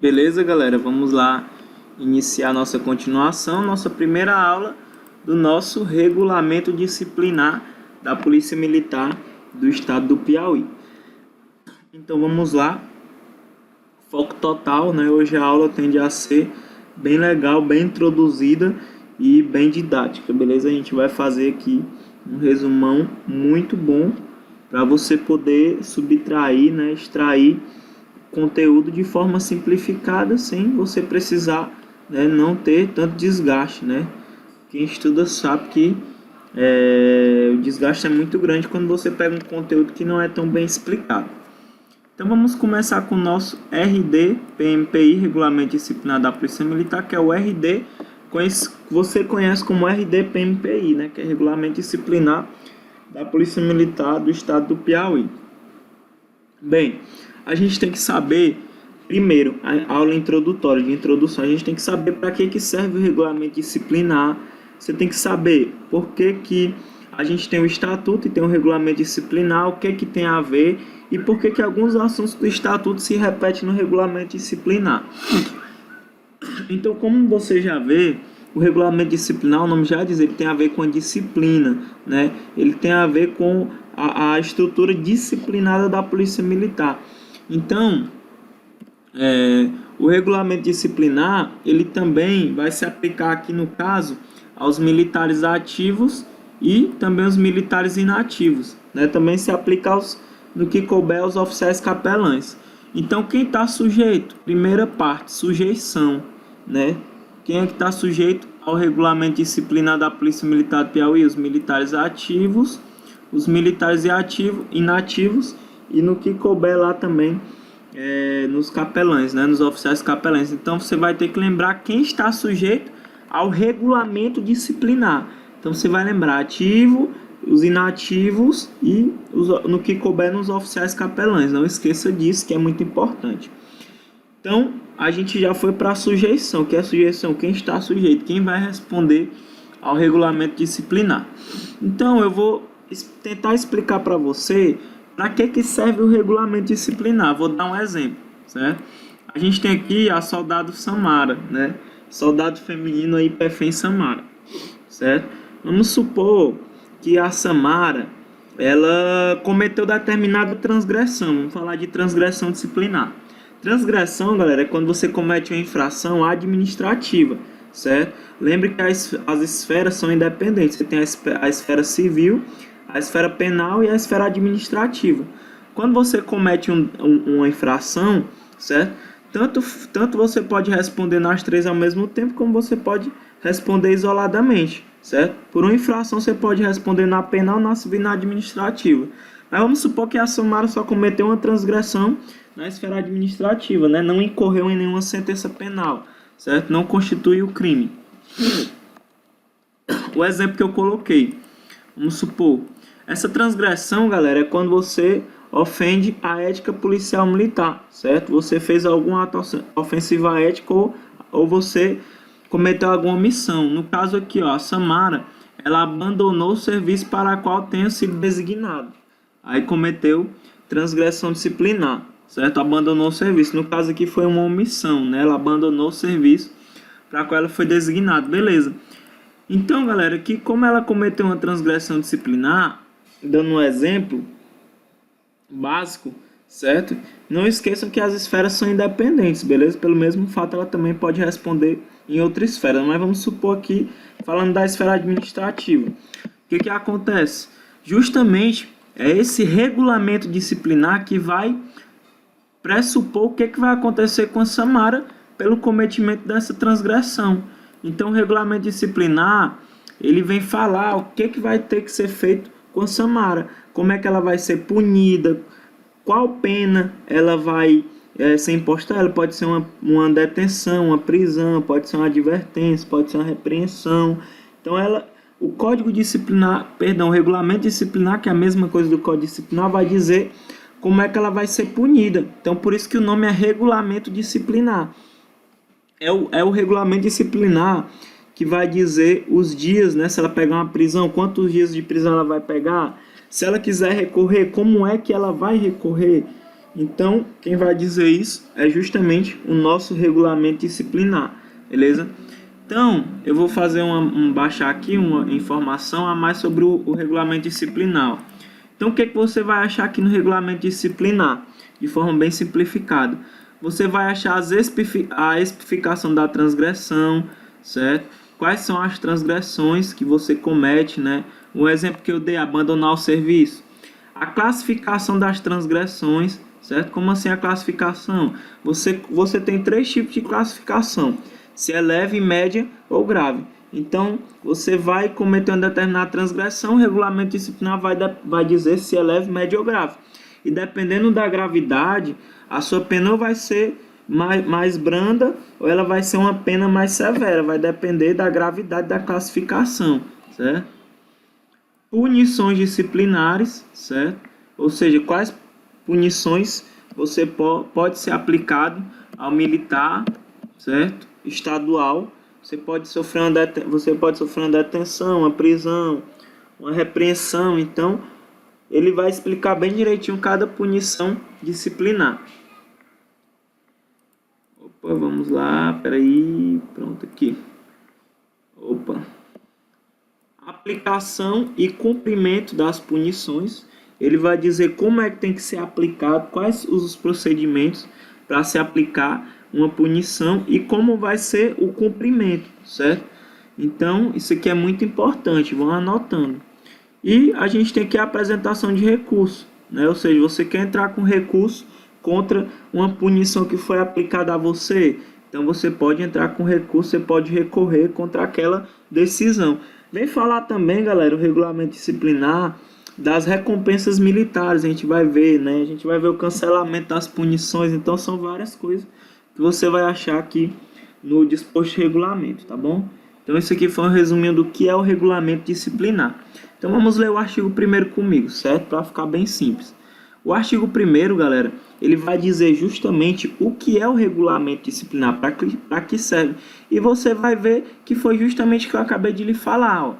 Beleza, galera? Vamos lá iniciar nossa continuação, nossa primeira aula do nosso regulamento disciplinar da Polícia Militar do Estado do Piauí. Então vamos lá, foco total, né? Hoje a aula tende a ser bem legal, bem introduzida e bem didática, beleza? A gente vai fazer aqui um resumão muito bom para você poder subtrair, né? Extrair conteúdo de forma simplificada, sem você precisar, né, não ter tanto desgaste, né? Quem estuda sabe que o desgaste é muito grande quando você pega um conteúdo que não é tão bem explicado. Então vamos começar com o nosso RD PMPI, Regulamento Disciplinar da Polícia Militar, que é o RD, você conhece como RD PMPI, né, que é Regulamento Disciplinar da Polícia Militar do Estado do Piauí. Bem, a gente tem que saber, primeiro, a aula introdutória, de introdução, a gente tem que saber para que serve o regulamento disciplinar. Você tem que saber por que a gente tem o estatuto e tem o regulamento disciplinar, o que tem a ver e por que alguns assuntos do estatuto se repetem no regulamento disciplinar. Então, como você já vê, o regulamento disciplinar, o nome já diz, ele tem a ver com a disciplina, né? Ele tem a ver com a estrutura disciplinada da Polícia Militar. Então, o regulamento disciplinar, ele também vai se aplicar aqui no caso aos militares ativos e também aos militares inativos, né? Também se aplica no que couber aos oficiais capelães. Então, quem está sujeito? Primeira parte, sujeição, né? Quem é que está sujeito ao regulamento disciplinar da Polícia Militar do Piauí? Os militares ativos, os militares inativos e no que couber lá também nos capelães, né? Nos oficiais capelães. Então você vai ter que lembrar quem está sujeito ao regulamento disciplinar. Então você vai lembrar ativo, os inativos e no que couber nos oficiais capelães. Não esqueça disso, que é muito importante. Então, a gente já foi para a sujeição. Que é a sujeição? Quem está sujeito? Quem vai responder ao regulamento disciplinar? Então, eu vou tentar explicar para você para que serve o regulamento disciplinar. Vou dar um exemplo, certo? A gente tem aqui a soldado Samara, né? Soldado feminino aí, PFEM Samara, certo? Vamos supor que a Samara, ela cometeu determinada transgressão. Vamos falar de transgressão disciplinar. Transgressão, galera, é quando você comete uma infração administrativa, certo? Lembre que as esferas são independentes. Você tem a esfera civil, a esfera penal e a esfera administrativa. Quando você comete uma infração, certo? Tanto você pode responder nas três ao mesmo tempo, como você pode responder isoladamente, certo? Por uma infração você pode responder na penal, na civil e na administrativa. Mas vamos supor que a Samara só cometeu uma transgressão na esfera administrativa, né? Não incorreu em nenhuma sentença penal, certo? Não constitui o crime. O exemplo que eu coloquei, vamos supor, essa transgressão, galera, é quando você ofende a ética policial militar, certo? Você fez alguma ato ofensiva à ética ou você cometeu alguma omissão. No caso aqui, ó, a Samara, ela abandonou o serviço para o qual tenha sido designado. Aí cometeu transgressão disciplinar, certo? Abandonou o serviço. No caso aqui foi uma omissão, né? Ela abandonou o serviço para o qual ela foi designada. Beleza. Então, galera, aqui como ela cometeu uma transgressão disciplinar, dando um exemplo básico, certo? Não esqueçam que as esferas são independentes, beleza? Pelo mesmo fato, ela também pode responder em outra esfera. Mas vamos supor aqui, falando da esfera administrativa. O que acontece? Justamente é esse regulamento disciplinar que vai pressupor o que vai acontecer com a Samara pelo cometimento dessa transgressão. Então, o regulamento disciplinar, ele vem falar o que vai ter que ser feito com a Samara, como é que ela vai ser punida, qual pena ela vai ser imposta. Ela pode ser uma detenção, uma prisão, pode ser uma advertência, pode ser uma repreensão. Então, o Código Disciplinar, o regulamento disciplinar, que é a mesma coisa do Código Disciplinar, vai dizer como é que ela vai ser punida. Então, por isso que o nome é regulamento disciplinar. É o regulamento disciplinar que vai dizer os dias, né? Se ela pegar uma prisão, quantos dias de prisão ela vai pegar. Se ela quiser recorrer, como é que ela vai recorrer. Então, quem vai dizer isso é justamente o nosso regulamento disciplinar, beleza? Então, eu vou fazer baixar aqui uma informação a mais sobre o regulamento disciplinar. Então, o que você vai achar aqui no regulamento disciplinar? De forma bem simplificada. Você vai achar a especificação da transgressão, certo? Quais são as transgressões que você comete, né? Um exemplo que eu dei, abandonar o serviço. A classificação das transgressões, certo? Como assim a classificação? Você tem 3 tipos de classificação: se é leve, média ou grave. Então, você vai cometer uma determinada transgressão, o regulamento disciplinar vai dizer se é leve, média ou grave. E dependendo da gravidade, a sua pena ou vai ser mais branda ou ela vai ser uma pena mais severa. Vai depender da gravidade da classificação, certo? Punições disciplinares, certo? Ou seja, quais punições você pode ser aplicado ao militar, certo? Estadual. Você pode sofrer uma detenção, uma prisão, uma repreensão. Então, ele vai explicar bem direitinho cada punição disciplinar. Opa, vamos lá, peraí, pronto aqui. Opa. Aplicação e cumprimento das punições. Ele vai dizer como é que tem que ser aplicado, quais os procedimentos para se aplicar uma punição e como vai ser o cumprimento, certo? Então, isso aqui é muito importante, vão anotando. E a gente tem aqui a apresentação de recurso, né? Ou seja, você quer entrar com recurso contra uma punição que foi aplicada a você, então você pode entrar com recurso, você pode recorrer contra aquela decisão. Vem falar também, galera, o regulamento disciplinar das recompensas militares, a gente vai ver, né? A gente vai ver o cancelamento das punições, então são várias coisas que você vai achar aqui no disposto de regulamento, tá bom? Então isso aqui foi um resuminho do que é o regulamento disciplinar. Então vamos ler o artigo 1º comigo, certo? Para ficar bem simples. O artigo 1º, galera, ele vai dizer justamente o que é o regulamento disciplinar, para que serve. E você vai ver que foi justamente o que eu acabei de lhe falar, ó.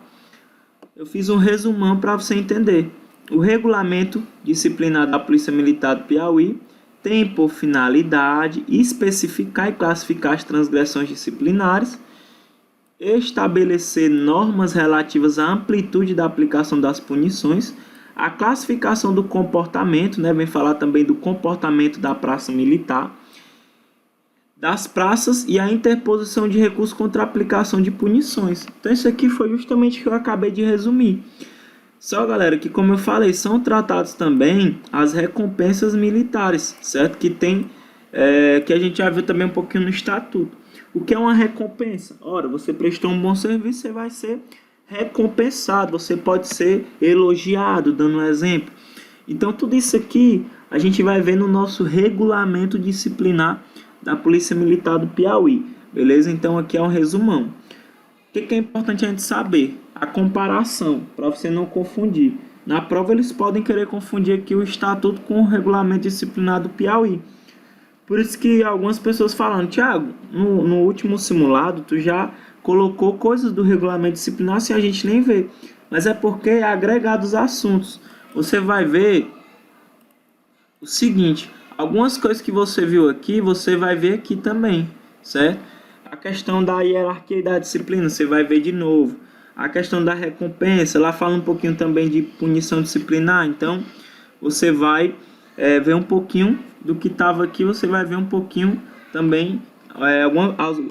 Eu fiz um resumão para você entender. O regulamento disciplinar da Polícia Militar do Piauí tem por finalidade especificar e classificar as transgressões disciplinares, estabelecer normas relativas à amplitude da aplicação das punições, a classificação do comportamento, né, vem falar também do comportamento da praça militar, das praças e a interposição de recursos contra a aplicação de punições. Então isso aqui foi justamente o que eu acabei de resumir. Só, galera, que como eu falei, são tratados também as recompensas militares, certo? Que tem, que a gente já viu também um pouquinho no estatuto. O que é uma recompensa? Ora, você prestou um bom serviço, você vai ser recompensado, você pode ser elogiado, dando um exemplo. Então tudo isso aqui a gente vai ver no nosso regulamento disciplinar da Polícia Militar do Piauí, beleza? Então aqui é um resumão. O que é importante a gente saber? A comparação, para você não confundir. Na prova eles podem querer confundir aqui o estatuto com o regulamento disciplinar do Piauí. Por isso que algumas pessoas falam: Thiago, no último simulado tu já colocou coisas do regulamento disciplinar se a gente nem vê. Mas é porque é agregado os assuntos. Você vai ver o seguinte: algumas coisas que você viu aqui, você vai ver aqui também, certo? A questão da hierarquia e da disciplina, você vai ver de novo. A questão da recompensa, lá fala um pouquinho também de punição disciplinar. Então, você vai ver um pouquinho do que estava aqui, você vai ver um pouquinho também,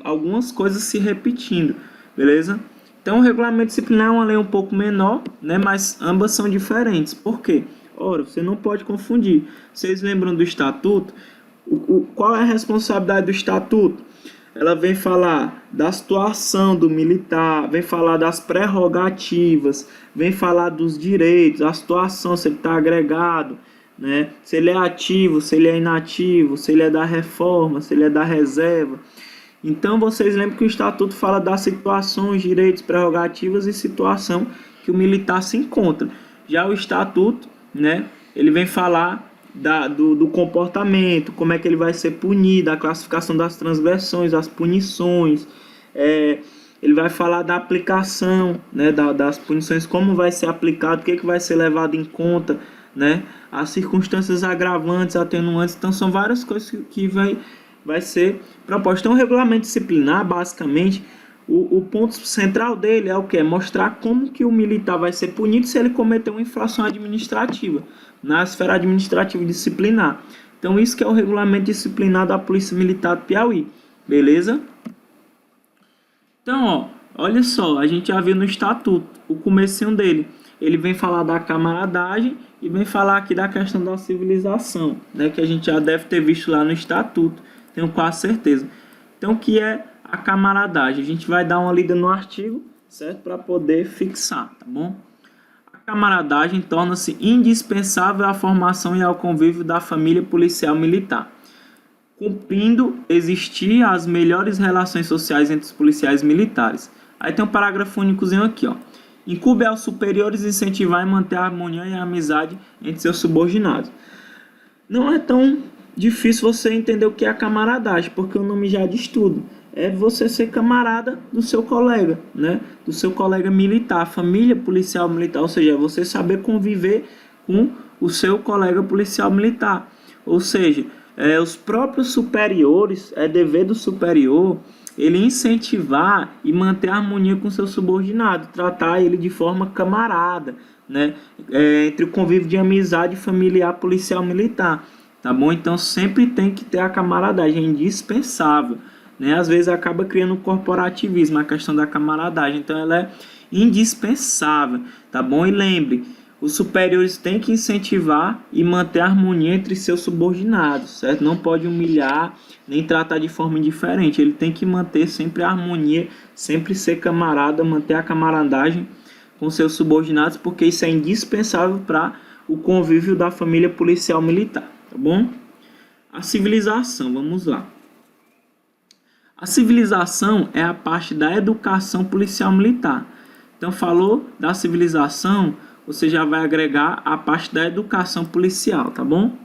algumas coisas se repetindo, beleza? Então, o regulamento disciplinar é uma lei um pouco menor, né? Mas ambas são diferentes. Por quê? Ora, você não pode confundir. Vocês lembram do estatuto? Qual é a responsabilidade do estatuto? Ela vem falar da situação do militar, vem falar das prerrogativas, vem falar dos direitos, a situação, se ele está agregado, né? Se ele é ativo, se ele é inativo, se ele é da reforma, se ele é da reserva. Então vocês lembram que o estatuto fala das situações, direitos, prerrogativas e situação que o militar se encontra. Já o estatuto, né, ele vem falar do comportamento, como é que ele vai ser punido, a classificação das transgressões, as punições, ele vai falar da aplicação, né, das punições, como vai ser aplicado, o que vai ser levado em conta né? As circunstâncias agravantes, atenuantes, então são várias coisas que vai ser proposto. Então, o regulamento disciplinar, basicamente, o ponto central dele é o que? Mostrar como que o militar vai ser punido se ele cometer uma infração administrativa, na esfera administrativa disciplinar. Então, isso que é o regulamento disciplinar da Polícia Militar do Piauí, beleza? Então, ó, olha só, a gente já viu no estatuto, o comecinho dele, ele vem falar da camaradagem e vem falar aqui da questão da civilização, né, que a gente já deve ter visto lá no estatuto, tenho quase certeza. Então, o que é a camaradagem? A gente vai dar uma lida no artigo, certo? Para poder fixar, tá bom? A camaradagem torna-se indispensável à formação e ao convívio da família policial militar, cumprindo existir as melhores relações sociais entre os policiais militares. Aí tem um parágrafo únicozinho aqui, ó. Incumbe aos superiores incentivar e manter a harmonia e a amizade entre seus subordinados. Não é tão difícil você entender o que é a camaradagem, porque o nome já diz tudo. É você ser camarada do seu colega, né? Do seu colega militar, família policial militar, ou seja, você saber conviver com o seu colega policial militar. Ou seja, os próprios superiores, é dever do superior ele incentivar e manter a harmonia com seu subordinado, tratar ele de forma camarada, né? Entre o convívio de amizade familiar policial militar, tá bom? Então sempre tem que ter a camaradagem, é indispensável, né? Às vezes acaba criando um corporativismo a questão da camaradagem, então ela é indispensável, tá bom? E lembre, os superiores têm que incentivar e manter a harmonia entre seus subordinados, certo? Não pode humilhar, nem tratar de forma indiferente. Ele tem que manter sempre a harmonia, sempre ser camarada, manter a camaradagem com seus subordinados, porque isso é indispensável para o convívio da família policial militar, tá bom? A civilização, vamos lá. A civilização é a parte da educação policial militar. Então, falou da civilização, você já vai agregar a parte da educação policial, tá bom?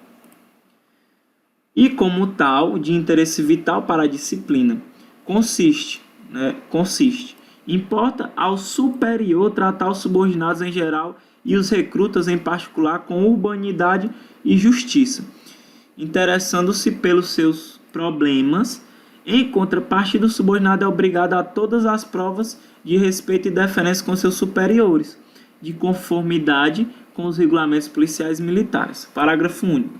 E como tal, de interesse vital para a disciplina, consiste, importa ao superior tratar os subordinados em geral e os recrutas em particular com urbanidade e justiça, interessando-se pelos seus problemas. Em contrapartida, o subordinado é obrigado a todas as provas de respeito e deferência com seus superiores, de conformidade com os regulamentos policiais militares. Parágrafo único.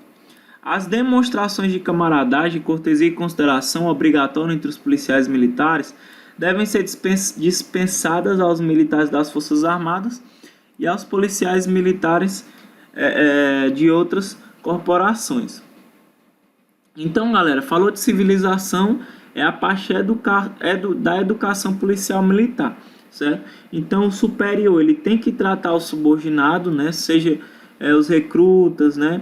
As demonstrações de camaradagem, cortesia e consideração obrigatória entre os policiais militares devem ser dispensadas aos militares das Forças Armadas e aos policiais militares de outras corporações. Então, galera, falou de civilização, é a parte da educação policial militar, certo? Então, o superior, ele tem que tratar o subordinado, né, seja os recrutas, né,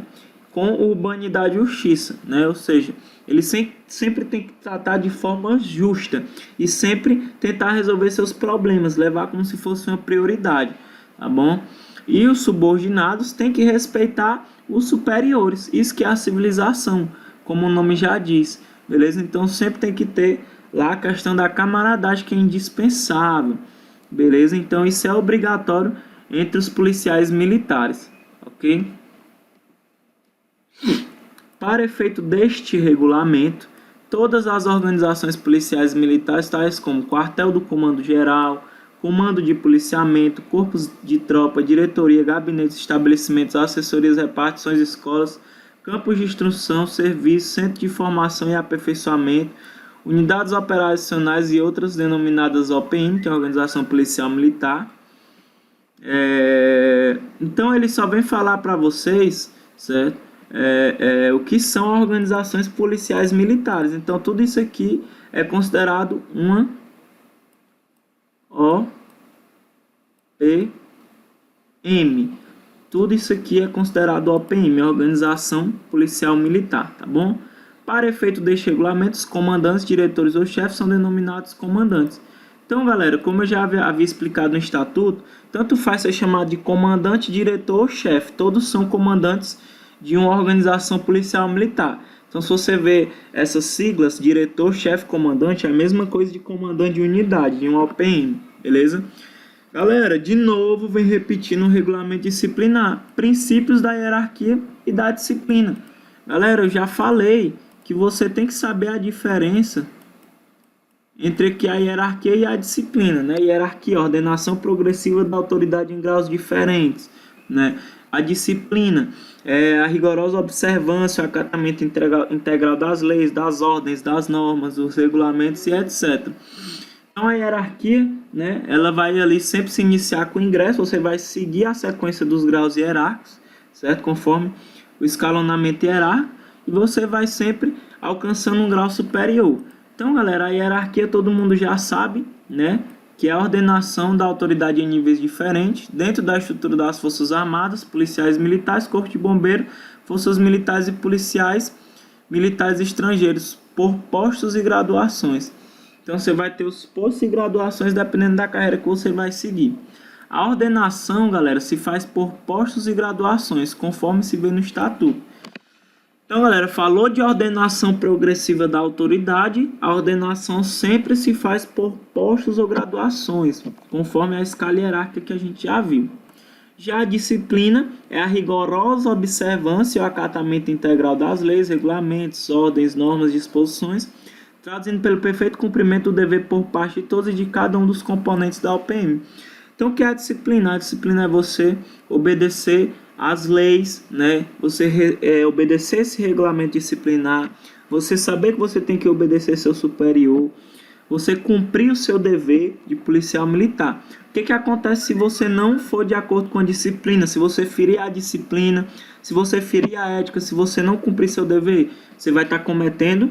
com urbanidade e justiça, né, ou seja, ele sempre tem que tratar de forma justa e sempre tentar resolver seus problemas, levar como se fosse uma prioridade, tá bom? E os subordinados têm que respeitar os superiores, isso que é a civilização, como o nome já diz, beleza? Então sempre tem que ter lá a questão da camaradagem, que é indispensável, beleza? Então isso é obrigatório entre os policiais militares, ok? Para efeito deste regulamento, todas as organizações policiais militares, tais como quartel do comando geral, comando de policiamento, corpos de tropa, diretoria, gabinetes, estabelecimentos, assessorias, repartições, escolas, campos de instrução, serviço, centro de formação e aperfeiçoamento, unidades operacionais e outras denominadas OPM, que é a Organização Policial Militar. Então ele só vem falar para vocês, certo? O que são organizações policiais militares. Então tudo isso aqui é considerado uma OPM. Tudo isso aqui é considerado OPM, Organização Policial Militar, tá bom? Para efeito deste regulamento, os comandantes, diretores ou chefes são denominados comandantes. Então, galera, como eu já havia explicado no estatuto, tanto faz ser chamado de comandante, diretor ou chefe. Todos são comandantes de uma organização policial militar. Então, se você vê essas siglas, diretor, chefe, comandante, é a mesma coisa de comandante de unidade, de uma OPM, beleza? Galera, de novo, vem repetindo o regulamento disciplinar, princípios da hierarquia e da disciplina. Galera, eu já falei que você tem que saber a diferença entre que a hierarquia e a disciplina, né? Hierarquia, ordenação progressiva da autoridade em graus diferentes, né? A disciplina é a rigorosa observância, o acatamento integral das leis, das ordens, das normas, dos regulamentos e etc. Então a hierarquia, né, ela vai ali sempre se iniciar com o ingresso, você vai seguir a sequência dos graus hierárquicos, certo? Conforme o escalonamento hierárquico, e você vai sempre alcançando um grau superior. Então, galera, a hierarquia todo mundo já sabe, né, que é a ordenação da autoridade em níveis diferentes, dentro da estrutura das Forças Armadas, policiais militares, corpo de bombeiro, forças militares e policiais militares estrangeiros, por postos e graduações. Então, você vai ter os postos e graduações dependendo da carreira que você vai seguir. A ordenação, galera, se faz por postos e graduações, conforme se vê no estatuto. Então, galera, falou de ordenação progressiva da autoridade, a ordenação sempre se faz por postos ou graduações, conforme a escala hierárquica que a gente já viu. Já a disciplina é a rigorosa observância e o acatamento integral das leis, regulamentos, ordens, normas e disposições, traduzindo pelo perfeito cumprimento do dever por parte de todos e de cada um dos componentes da OPM. Então, o que é a disciplina? A disciplina é você obedecer às leis, né? Você obedecer esse regulamento disciplinar, você saber que você tem que obedecer seu superior, você cumprir o seu dever de policial militar. O que acontece se você não for de acordo com a disciplina? Se você ferir a disciplina, se você ferir a ética, se você não cumprir seu dever, você vai estar cometendo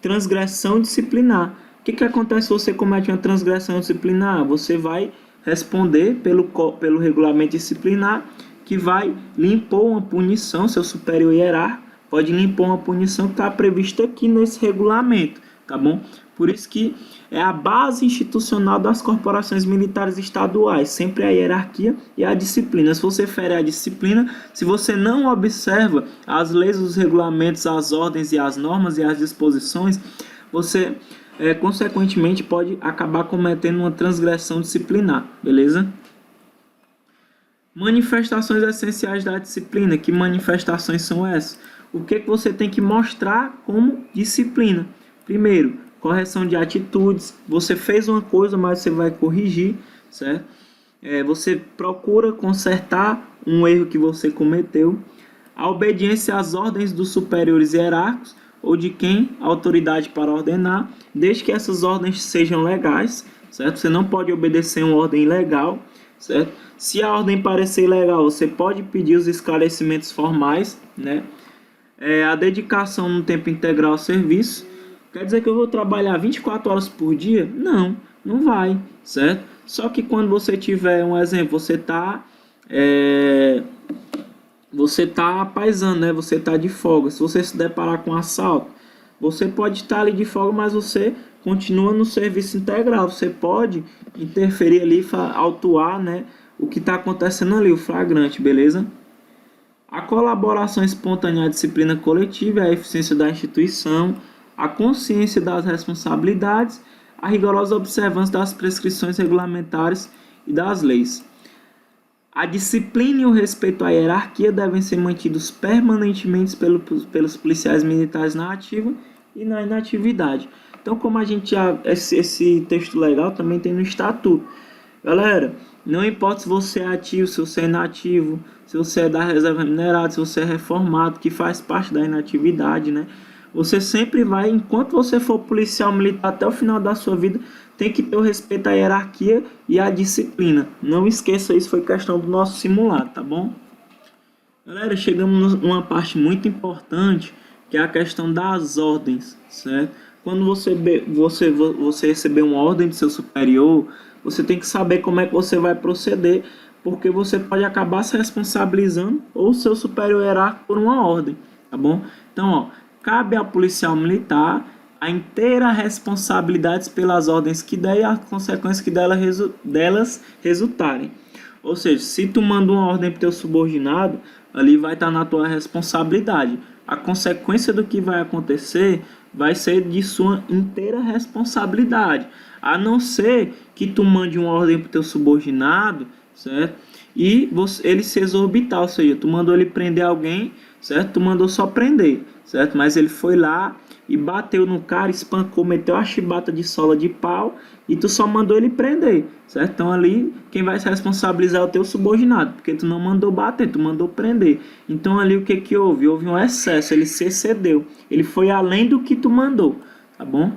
transgressão disciplinar. O que acontece se você comete uma transgressão disciplinar? Você vai responder pelo regulamento disciplinar, que vai lhe impor uma punição, seu superior hierárquico pode lhe impor uma punição que está prevista aqui nesse regulamento, tá bom? Por isso que é a base institucional das corporações militares estaduais, sempre a hierarquia e a disciplina. Se você fere a disciplina, se você não observa as leis, os regulamentos, as ordens e as normas e as disposições, você consequentemente pode acabar cometendo uma transgressão disciplinar, beleza? Manifestações essenciais da disciplina. Que manifestações são essas? O que você tem que mostrar como disciplina? Primeiro, correção de atitudes. Você fez uma coisa, mas você vai corrigir, certo? Você procura consertar um erro que você cometeu. A obediência às ordens dos superiores hierárquicos ou de quem a autoridade para ordenar, desde que essas ordens sejam legais, certo? Você não pode obedecer uma ordem ilegal, certo? Se a ordem parecer ilegal, você pode pedir os esclarecimentos formais, né? A dedicação no tempo integral ao serviço. Quer dizer que eu vou trabalhar 24 horas por dia? Não, não vai, certo? Só que quando você tiver um exemplo, você tá paisando, né? Você tá de folga. Se você se deparar com um assalto, você pode estar ali de folga, mas você continua no serviço integral. Você pode interferir ali, autuar, né, o que está acontecendo ali, o flagrante, beleza? A colaboração espontânea à disciplina coletiva, a eficiência da instituição, a consciência das responsabilidades, a rigorosa observância das prescrições regulamentares e das leis. A disciplina e o respeito à hierarquia devem ser mantidos permanentemente pelos policiais militares na ativa e na inatividade. Então, como a gente já... Esse texto legal também tem no estatuto. Galera, não importa se você é ativo, se você é inativo, se você é da reserva remunerada, se você é reformado, que faz parte da inatividade, né? Você sempre vai, enquanto você for policial militar até o final da sua vida, tem que ter o respeito à hierarquia e à disciplina. Não esqueça, isso foi questão do nosso simulado, tá bom? Galera, chegamos numa parte muito importante, que é a questão das ordens, certo? Quando você receber uma ordem de seu superior, você tem que saber como é que você vai proceder, porque você pode acabar se responsabilizando ou seu superior hierárquico por uma ordem, tá bom? Então, cabe ao policial militar a inteira responsabilidade pelas ordens que der e as consequências que delas resultarem. Ou seja, se tu manda uma ordem para o teu subordinado, ali vai estar na tua responsabilidade. A consequência do que vai acontecer vai ser de sua inteira responsabilidade, a não ser que tu mande uma ordem para o teu subordinado, certo? E ele se exorbitar, ou seja, tu mandou ele prender alguém, certo? Tu mandou só prender, certo? Mas ele foi lá e bateu no cara, espancou, meteu a chibata de sola de pau e tu só mandou ele prender, certo? Então ali quem vai se responsabilizar é o teu subordinado, porque tu não mandou bater, tu mandou prender. Então ali o que que houve? Houve um excesso, ele se excedeu, ele foi além do que tu mandou, tá bom?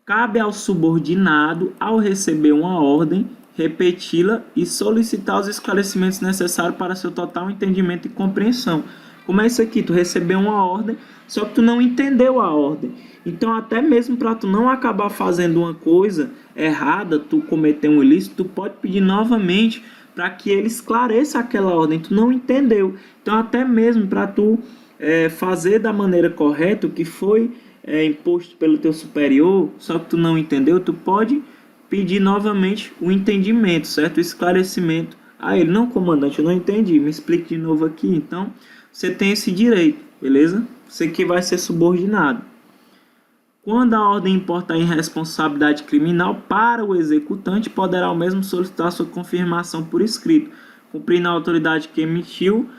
Cabe ao subordinado, ao receber uma ordem, repeti-la e solicitar os esclarecimentos necessários para seu total entendimento e compreensão. Como é isso aqui? Tu recebeu uma ordem, só que tu não entendeu a ordem. Então, até mesmo para tu não acabar fazendo uma coisa errada, tu cometer um ilícito, tu pode pedir novamente para que ele esclareça aquela ordem. Tu não entendeu. Então, até mesmo para tu fazer da maneira correta o que foi imposto pelo teu superior, só que tu não entendeu, tu pode pedir novamente o entendimento, certo? O esclarecimento a ele. Não, comandante, eu não entendi, me explique de novo aqui. Então, você tem esse direito, beleza? Você que vai ser subordinado. Quando a ordem importar em responsabilidade criminal para o executante, poderá o mesmo solicitar sua confirmação por escrito, cumprindo a autoridade que emitiu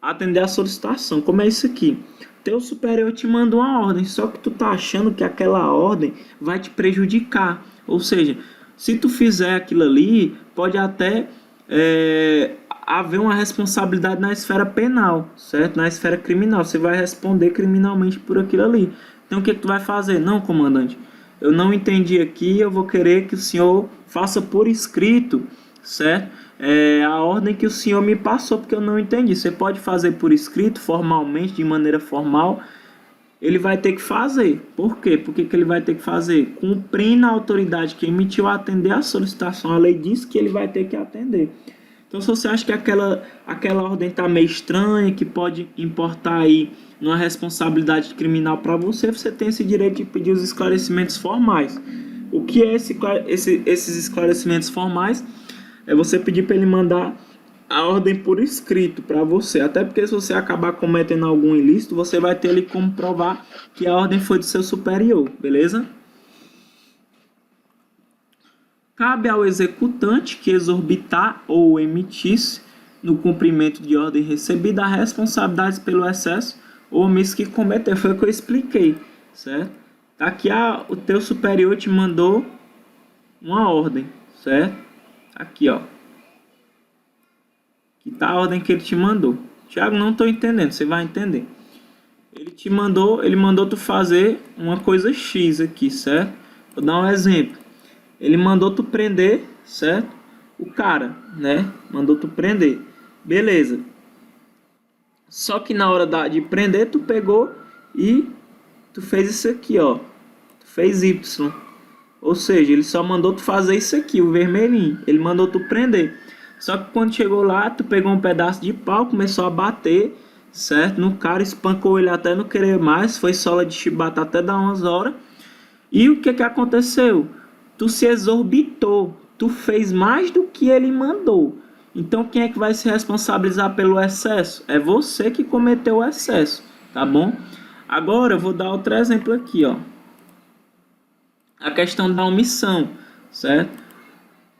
atender a solicitação. Como é isso aqui? Teu superior te mandou uma ordem, só que tu tá achando que aquela ordem vai te prejudicar. Ou seja, se tu fizer aquilo ali, pode até haver uma responsabilidade na esfera penal, certo? Na esfera criminal, você vai responder criminalmente por aquilo ali. Então o que tu vai fazer? Não, comandante, eu não entendi aqui, eu vou querer que o senhor faça por escrito, certo? A ordem que o senhor me passou, porque eu não entendi. Você pode fazer por escrito, formalmente, de maneira formal. Ele vai ter que fazer. Por quê? Por que ele vai ter que fazer? Cumprindo a autoridade que emitiu a atender a solicitação. A lei diz que ele vai ter que atender. Então, se você acha que aquela ordem está meio estranha, que pode importar aí uma responsabilidade criminal para você, você tem esse direito de pedir os esclarecimentos formais. O que é esses esclarecimentos formais? É você pedir para ele mandar a ordem por escrito para você. Até porque se você acabar cometendo algum ilícito, você vai ter ali como provar que a ordem foi do seu superior, beleza? Cabe ao executante que exorbitar ou emitisse no cumprimento de ordem recebida a responsabilidade pelo excesso ou omisso que cometeu. Foi o que eu expliquei, certo? Aqui o teu superior te mandou uma ordem, certo? Aqui, ó. Aqui tá a ordem que ele te mandou. Thiago, não tô entendendo, você vai entender. Ele mandou tu fazer uma coisa X aqui, certo? Vou dar um exemplo. Ele mandou tu prender, certo? O cara, né? Mandou tu prender. Beleza. Só que na hora de prender, tu pegou e tu fez isso aqui, ó. Tu fez Y. Ou seja, ele só mandou tu fazer isso aqui, o vermelhinho. Ele mandou tu prender. Só que quando chegou lá, tu pegou um pedaço de pau, começou a bater, certo? No cara, espancou ele até não querer mais. Foi sola de chibata até dar umas horas. E o que aconteceu? Tu se exorbitou. Tu fez mais do que ele mandou. Então quem é que vai se responsabilizar pelo excesso? É você que cometeu o excesso, tá bom? Agora eu vou dar outro exemplo aqui, ó. A questão da omissão, certo?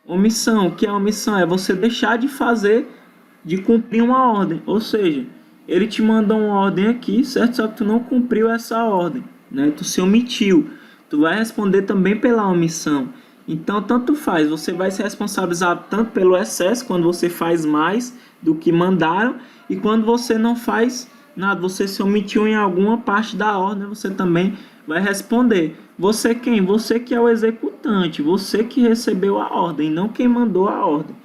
Omissão, o que é omissão? É você deixar de fazer, de cumprir uma ordem. Ou seja, ele te mandou uma ordem aqui, certo? Só que tu não cumpriu essa ordem, né? Tu se omitiu. Tu vai responder também pela omissão. Então, tanto faz. Você vai se responsabilizar tanto pelo excesso, quando você faz mais do que mandaram, e quando você não faz nada, você se omitiu em alguma parte da ordem, você também vai responder. Você quem? Você que é o executante, você que recebeu a ordem, não quem mandou a ordem.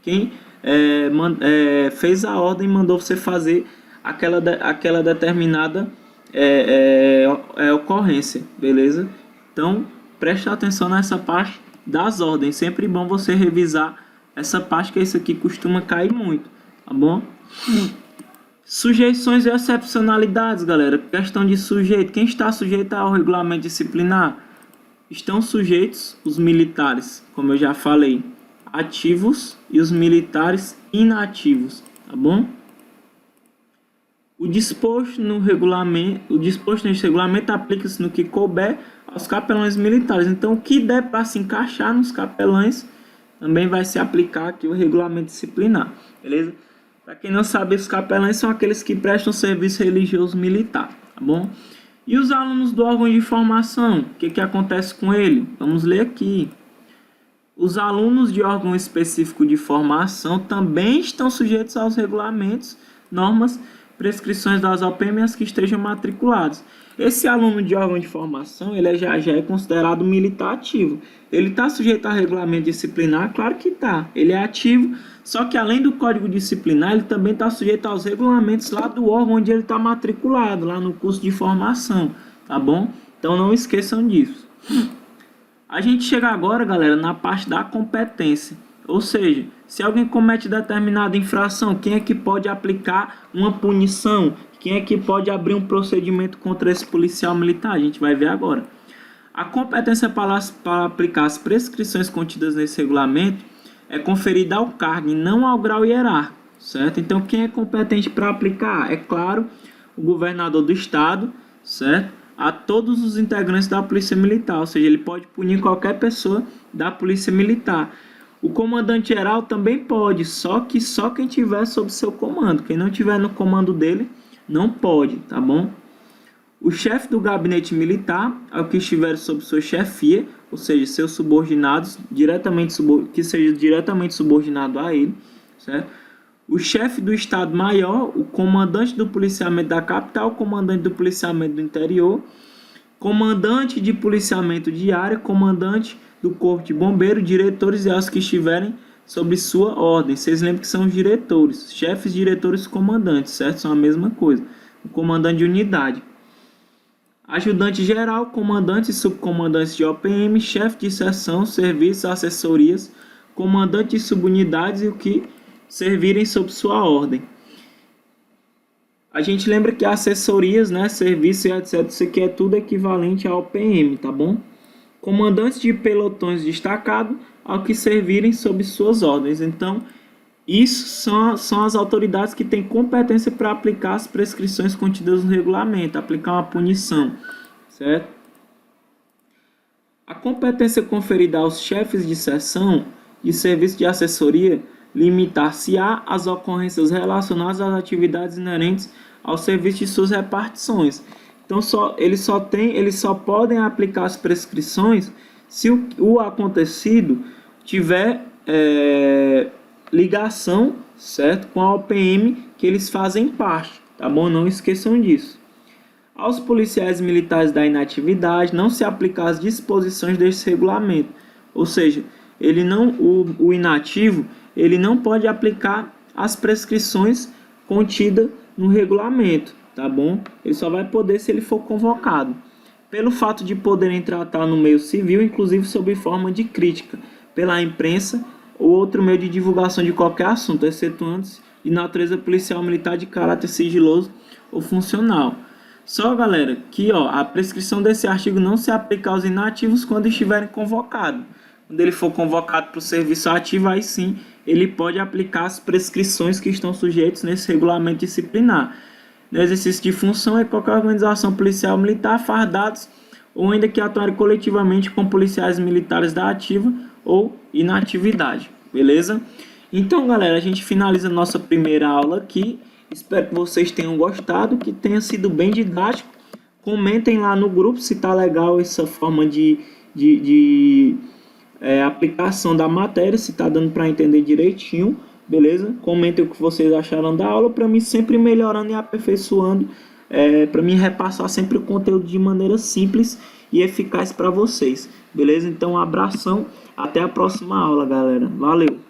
Quem fez a ordem mandou você fazer aquela determinada ocorrência, beleza? Então, preste atenção nessa parte das ordens. Sempre bom você revisar essa parte, que isso aqui costuma cair muito, tá bom? Sujeições e excepcionalidades, galera. Questão de sujeito. Quem está sujeito ao regulamento disciplinar? Estão sujeitos os militares, como eu já falei, ativos, e os militares inativos, tá bom? O disposto neste regulamento aplica-se no que couber aos capelães militares. Então, o que der para se encaixar nos capelães também vai se aplicar aqui o regulamento disciplinar, beleza? Para quem não sabe, os capelães são aqueles que prestam serviço religioso militar, tá bom? E os alunos do órgão de formação, o que acontece com ele? Vamos ler aqui. Os alunos de órgão específico de formação também estão sujeitos aos regulamentos, normas, prescrições das OPMs que estejam matriculados. Esse aluno de órgão de formação, ele já é considerado militar ativo. Ele está sujeito a regulamento disciplinar? Claro que está. Ele é ativo, só que além do código disciplinar, ele também está sujeito aos regulamentos lá do órgão onde ele está matriculado, lá no curso de formação, tá bom? Então não esqueçam disso. A gente chega agora, galera, na parte da competência. Ou seja, se alguém comete determinada infração, quem é que pode aplicar uma punição? Quem é que pode abrir um procedimento contra esse policial militar? A gente vai ver agora. A competência para aplicar as prescrições contidas nesse regulamento é conferida ao cargo e não ao grau hierárquico, certo? Então, quem é competente para aplicar? É claro, o governador do estado, certo? A todos os integrantes da Polícia Militar, ou seja, ele pode punir qualquer pessoa da Polícia Militar. O comandante geral também pode, só que só quem tiver sob seu comando. Quem não tiver no comando dele, não pode, tá bom? O chefe do gabinete militar, é o que estiver sob sua chefia, ou seja, seus subordinados, que seja diretamente subordinado a ele, certo? O chefe do Estado-Maior, o comandante do policiamento da capital, o comandante do policiamento do interior, comandante de policiamento de área, comandante do corpo de bombeiro, diretores e os que estiverem sob sua ordem. Vocês lembram que são os diretores, chefes, diretores e comandantes, certo? São a mesma coisa. O comandante de unidade. Ajudante geral, comandantes e subcomandantes de OPM, chefe de seção, serviços, assessorias, comandante de subunidades e o que servirem sob sua ordem. A gente lembra que assessorias, né, serviços e etc, isso aqui é tudo equivalente ao OPM, tá bom? Comandantes de pelotões destacados ao que servirem sob suas ordens. Então, isso são as autoridades que têm competência para aplicar as prescrições contidas no regulamento, aplicar uma punição, certo? A competência conferida aos chefes de seção de serviço de assessoria limitar-se-á às ocorrências relacionadas às atividades inerentes ao serviço de suas repartições. Então, eles só podem aplicar as prescrições se o acontecido tiver ligação, certo, com a OPM que eles fazem parte, tá bom? Não esqueçam disso. Aos policiais militares da inatividade não se aplicam as disposições deste regulamento, ou seja, o inativo ele não pode aplicar as prescrições contidas no regulamento, tá bom? Ele só vai poder se ele for convocado. Pelo fato de poderem tratar no meio civil, inclusive sob forma de crítica, pela imprensa ou outro meio de divulgação de qualquer assunto, excetuando-se de natureza policial militar de caráter sigiloso ou funcional. Só, galera, que a prescrição desse artigo não se aplica aos inativos quando estiverem convocados. Quando ele for convocado para o serviço ativo, aí sim ele pode aplicar as prescrições que estão sujeitas nesse regulamento disciplinar. No exercício de função é qualquer organização policial militar, fardados ou ainda que atuarem coletivamente com policiais militares da ativa ou inatividade, beleza? Então, galera, a gente finaliza nossa primeira aula aqui. Espero que vocês tenham gostado, que tenha sido bem didático. Comentem lá no grupo se tá legal essa forma de aplicação da matéria, se tá dando para entender direitinho, beleza? Comentem o que vocês acharam da aula, para mim sempre melhorando e aperfeiçoando, para mim repassar sempre o conteúdo de maneira simples e eficaz para vocês, beleza? Então, um abração, até a próxima aula, galera. Valeu!